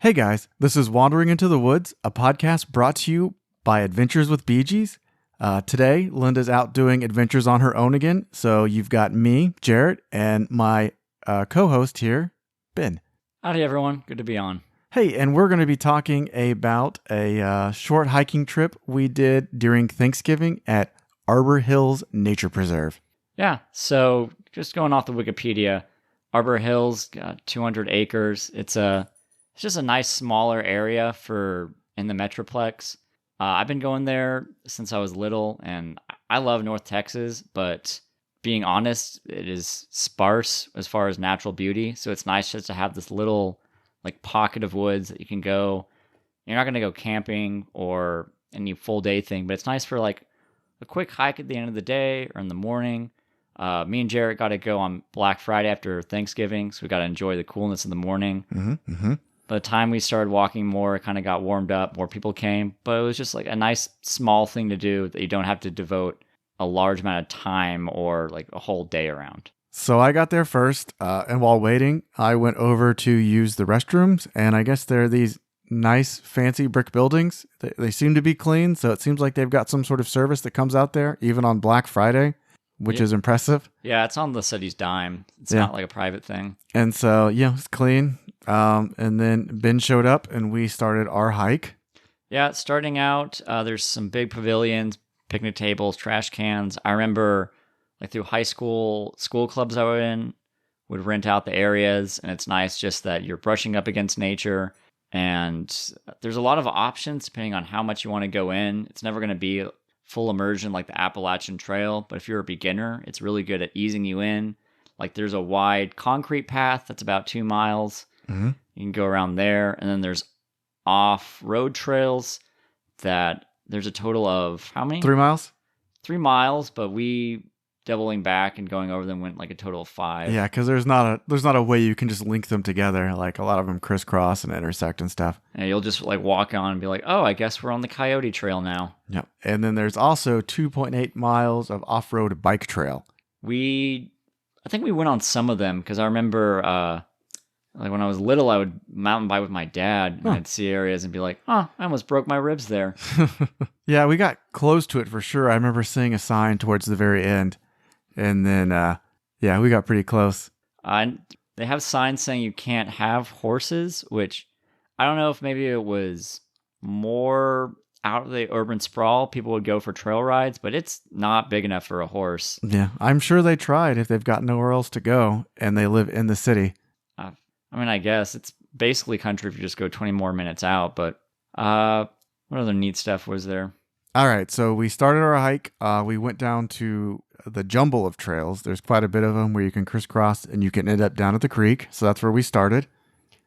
Hey guys, this is Wandering into the Woods, a podcast brought to you by Adventures with Bee Gees. Today, Linda's out doing adventures on her own again, so you've got me, Jarrett, and my co-host here, Ben. Howdy everyone, good to be on. Hey, and we're going to be talking about a short hiking trip we did during Thanksgiving at Arbor Hills Nature Preserve. Yeah, so just going off the Wikipedia, Arbor Hills got 200 acres. It's just a nice smaller area in the metroplex. I've been going there since I was little, and I love North Texas, but being honest, it is sparse as far as natural beauty. So it's nice just to have this little pocket of woods that you can go. You're not going to go camping or any full day thing, but it's nice for a quick hike at the end of the day or in the morning. Me and Jarrett got to go on Black Friday after Thanksgiving, so we got to enjoy the coolness in the morning. By the time we started walking more, it kind of got warmed up, more people came, but it was just a nice small thing to do that you don't have to devote a large amount of time or a whole day around. So I got there first, and while waiting, I went over to use the restrooms, and I guess they're these nice, fancy brick buildings. They seem to be clean, so it seems like they've got some sort of service that comes out there, even on Black Friday, which is impressive. Yeah, it's on the city's dime. It's not like a private thing. And so, it's clean. And then Ben showed up, and we started our hike. Yeah, starting out, there's some big pavilions, picnic tables, trash cans. I remember through high school clubs I was in, would rent out the areas, and it's nice just that you're brushing up against nature, and there's a lot of options depending on how much you want to go in. It's never going to be full immersion like the Appalachian Trail, but if you're a beginner, it's really good at easing you in. There's a wide concrete path that's about 2 miles. Mm-hmm. You can go around there, and then there's off-road trails that there's a total of how many? 3 miles? 3 miles, but we doubling back and going over them went a total of 5. Yeah, because there's not a way you can just link them together. A lot of them crisscross and intersect and stuff. And you'll just walk on and be oh, I guess we're on the Coyote Trail now. Yep. And then there's also 2.8 miles of off-road bike trail. I think we went on some of them because I remember when I was little, I would mountain bike with my dad, and I'd see areas and be I almost broke my ribs there. Yeah, we got close to it for sure. I remember seeing a sign towards the very end, and then, we got pretty close. They have signs saying you can't have horses, which I don't know if maybe it was more out of the urban sprawl. People would go for trail rides, but it's not big enough for a horse. Yeah, I'm sure they tried if they've got nowhere else to go, and they live in the city. I guess it's basically country if you just go 20 more minutes out, but what other neat stuff was there? All right, so we started our hike. We went down to the jumble of trails. There's quite a bit of them where you can crisscross, and you can end up down at the creek, so that's where we started.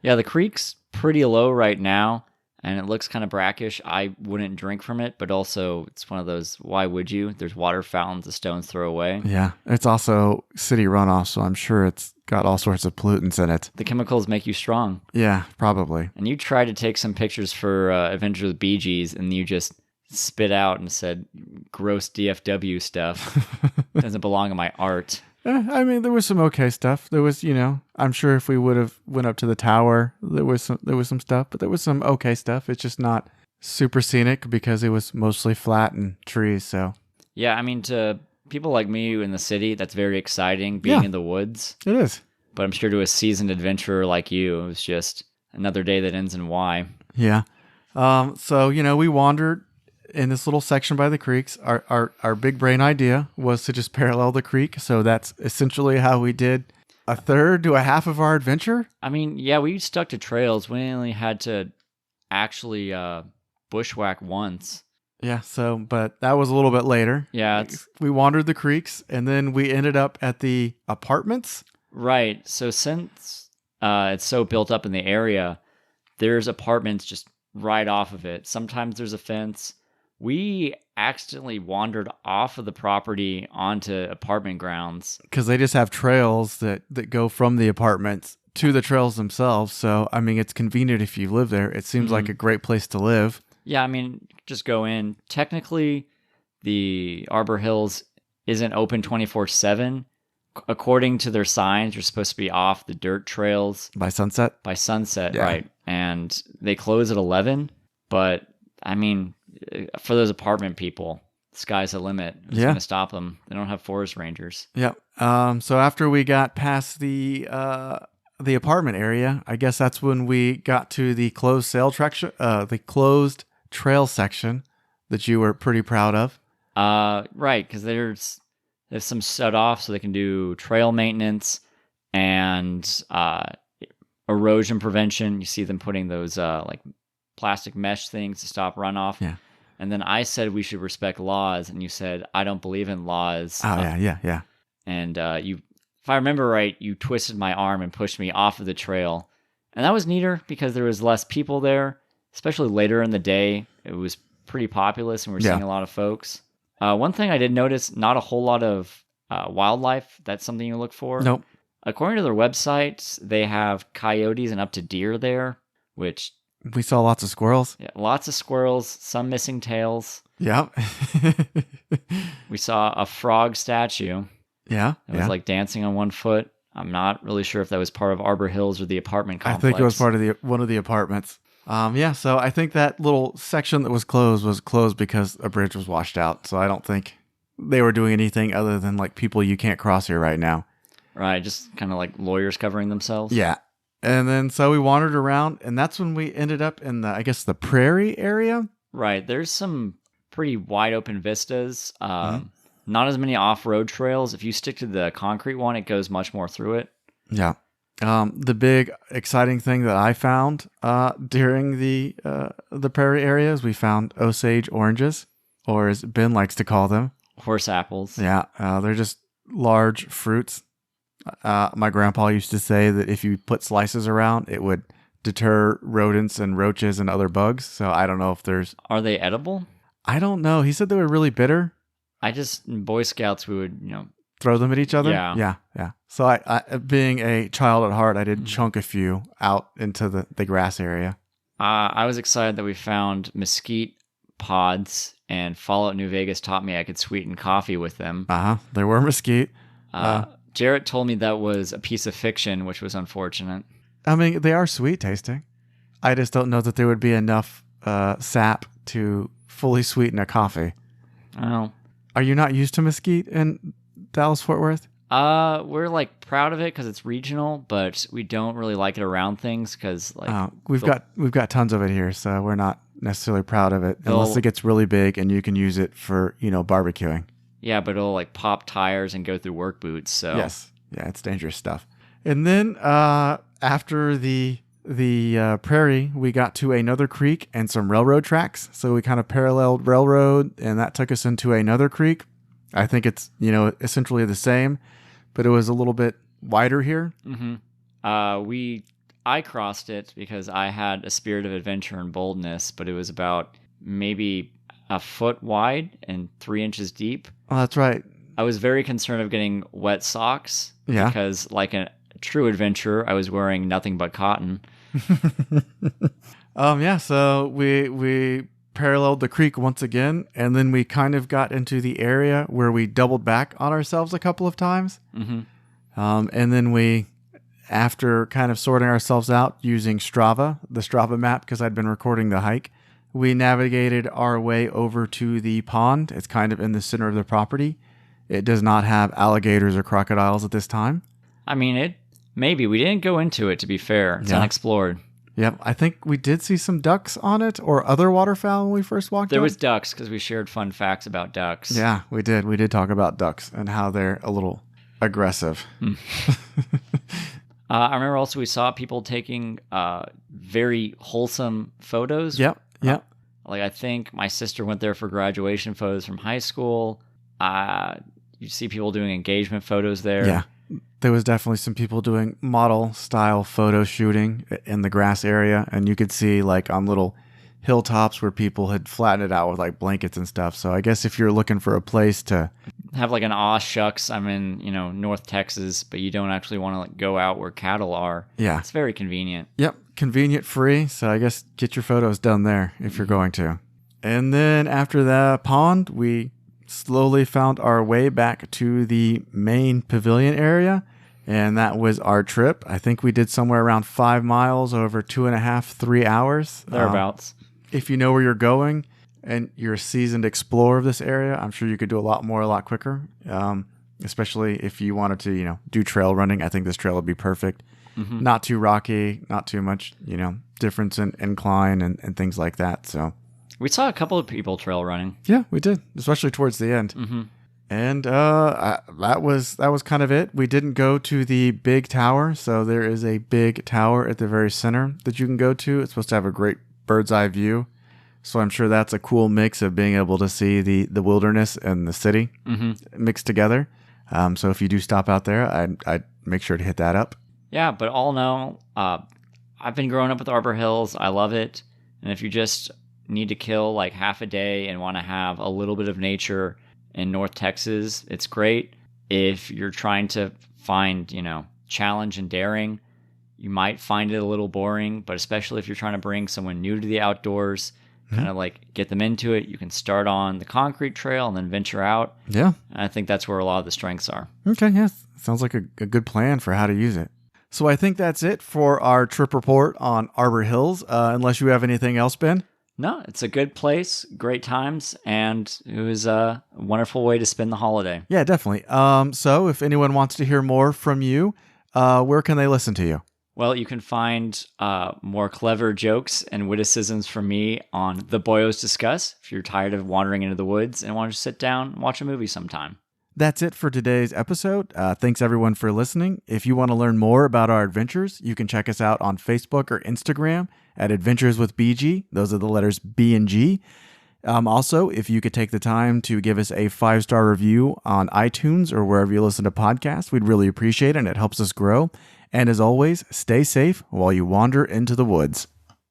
Yeah, the creek's pretty low right now, and it looks kind of brackish. I wouldn't drink from it, but also it's one of those, why would you? There's water fountains a stone's throw away. Yeah, it's also city runoff, so I'm sure it's got all sorts of pollutants in it. The chemicals make you strong. Yeah, probably. And you tried to take some pictures for Adventures with Bee Gees, and you just spit out and said, gross DFW stuff. Doesn't belong in my art. There was some okay stuff. There was, I'm sure if we would have went up to the tower, there was some stuff, but there was some okay stuff. It's just not super scenic because it was mostly flat and trees, so. Yeah, to people like me in the city, that's very exciting, being in the woods. It is. But I'm sure to a seasoned adventurer like you, it was just another day that ends in Y. Yeah. So, we wandered in this little section by the creeks. Our big brain idea was to just parallel the creek. So that's essentially how we did a third to a half of our adventure. We stuck to trails. We only had to actually bushwhack once. Yeah, but that was a little bit later. Yeah. We wandered the creeks, and then we ended up at the apartments. Right. So since it's so built up in the area, there's apartments just right off of it. Sometimes there's a fence. We accidentally wandered off of the property onto apartment grounds. Because they just have trails that go from the apartments to the trails themselves. So, it's convenient if you live there. It seems like a great place to live. Yeah, just go in. Technically, the Arbor Hills isn't open 24/7. According to their signs, you're supposed to be off the dirt trails. By sunset? By sunset, yeah. Right. and they close at 11. But I mean, for those apartment people, the sky's the limit. It's going to stop them. They don't have forest rangers. Yep. So after we got past the apartment area, I guess that's when we got to the closed trail section that you were pretty proud of. Right, because there's some shut off so they can do trail maintenance and erosion prevention. You see them putting those like plastic mesh things to stop runoff. Yeah. And then I said we should respect laws, and you said I don't believe in laws. Oh yeah. And you, if I remember right, you twisted my arm and pushed me off of the trail, and that was neater because there was less people there, especially later in the day. It was pretty populous, and we were seeing a lot of folks. One thing I did notice, not a whole lot of wildlife. That's something you look for. Nope. According to their website, they have coyotes and up to deer there, which... We saw lots of squirrels. Yeah, lots of squirrels, some missing tails. Yep. We saw a frog statue. Yeah. It was like dancing on one foot. I'm not really sure if that was part of Arbor Hills or the apartment complex. I think it was part of one of the apartments. So I think that little section that was closed because a bridge was washed out. So I don't think they were doing anything other than like people you can't cross here right now. Right, just kind of like lawyers covering themselves. Yeah. And then so we wandered around, and that's when we ended up in the prairie area. Right, there's some pretty wide open vistas. Not as many off-road trails. If you stick to the concrete one, it goes much more through it. Yeah. The big exciting thing that I found during the prairie areas, we found Osage oranges, or as Ben likes to call them, horse apples. Yeah, they're just large fruits. My grandpa used to say that if you put slices around, it would deter rodents and roaches and other bugs. So I don't know if there's... Are they edible? I don't know. He said they were really bitter. In Boy Scouts, we would, throw them at each other? Yeah. Yeah. So I being a child at heart, I did chunk a few out into the grass area. I was excited that we found mesquite pods, and Fallout New Vegas taught me I could sweeten coffee with them. There were mesquite. Jarrett told me that was a piece of fiction, which was unfortunate. I mean, they are sweet tasting. I just don't know that there would be enough sap to fully sweeten a coffee. Oh. Are you not used to mesquite in Dallas-Fort Worth? We're like proud of it because it's regional, but we don't really like it around things because we've got tons of it here, so we're not necessarily proud of it unless it gets really big and you can use it for barbecuing. Yeah, but it'll like pop tires and go through work boots. So yes, yeah, it's dangerous stuff. And then after the prairie, we got to another creek and some railroad tracks. So we kind of paralleled railroad, and that took us into another creek. I think it's essentially the same, but it was a little bit wider here. Mm-hmm. I crossed it because I had a spirit of adventure and boldness, but it was about maybe a foot wide and 3 inches deep. Oh, that's right. I was very concerned of getting wet socks. Yeah. Because like a true adventurer, I was wearing nothing but cotton. So we paralleled the creek once again, and then we kind of got into the area where we doubled back on ourselves a couple of times. Mm-hmm. And then we, after kind of sorting ourselves out using the Strava map, because I'd been recording the hike, we navigated our way over to the pond. It's kind of in the center of the property. It does not have alligators or crocodiles at this time. I mean, maybe. We didn't go into it, to be fair. It's unexplored. Yep. I think we did see some ducks on it or other waterfowl when we first walked There in. was ducks because we shared fun facts about ducks. Yeah, we did. We did talk about ducks and how they're a little aggressive. I remember also we saw people taking very wholesome photos. Yep. Like I think my sister went there for graduation photos from high school. You see people doing engagement photos there. Yeah. There was definitely some people doing model style photo shooting in the grass area, and you could see like on little hilltops where people had flattened it out with like blankets and stuff. So I guess if you're looking for a place to have like an aw shucks, I'm in North Texas, but you don't actually want to like go out where cattle are. Yeah, it's very convenient. Yep, convenient, free. So I guess get your photos done there if you're going to. And then after the pond, we slowly found our way back to the main pavilion area. And that was our trip. I think we did somewhere around 5 miles over 2.5, 3 hours. Thereabouts. If you know where you're going and you're a seasoned explorer of this area, I'm sure you could do a lot more, a lot quicker. Especially if you wanted to, do trail running. I think this trail would be perfect. Mm-hmm. Not too rocky, not too much, difference in incline and things like that. So We saw a couple of people trail running. yeah, we did, especially towards the end. Mm-hmm. And that was kind of it. We didn't go to the big tower, so there is a big tower at the very center that you can go to. It's supposed to have a great bird's eye view, so I'm sure that's a cool mix of being able to see the wilderness and the city mixed together. So if you do stop out there, I'd make sure to hit that up. Yeah, but all in all, I've been growing up with Arbor Hills. I love it. And if you just need to kill like half a day and want to have a little bit of nature in North Texas, it's great. If you're trying to find, challenge and daring, you might find it a little boring, but especially if you're trying to bring someone new to the outdoors, kind of like get them into it, you can start on the concrete trail and then venture out. Yeah. And I think that's where a lot of the strengths are. Okay, yeah. Sounds like a good plan for how to use it. So I think that's it for our trip report on Arbor Hills, unless you have anything else, Ben. No, it's a good place, great times, and it was a wonderful way to spend the holiday. Yeah, definitely. So if anyone wants to hear more from you, where can they listen to you? Well, you can find more clever jokes and witticisms from me on The Boyos Discuss if you're tired of wandering into the woods and want to sit down and watch a movie sometime. That's it for today's episode. Thanks everyone for listening. If you want to learn more about our adventures, you can check us out on Facebook or Instagram at Adventures with BG. Those are the letters B and G. Also, if you could take the time to give us a 5-star review on iTunes or wherever you listen to podcasts, we'd really appreciate it, and it helps us grow. And as always, stay safe while you wander into the woods.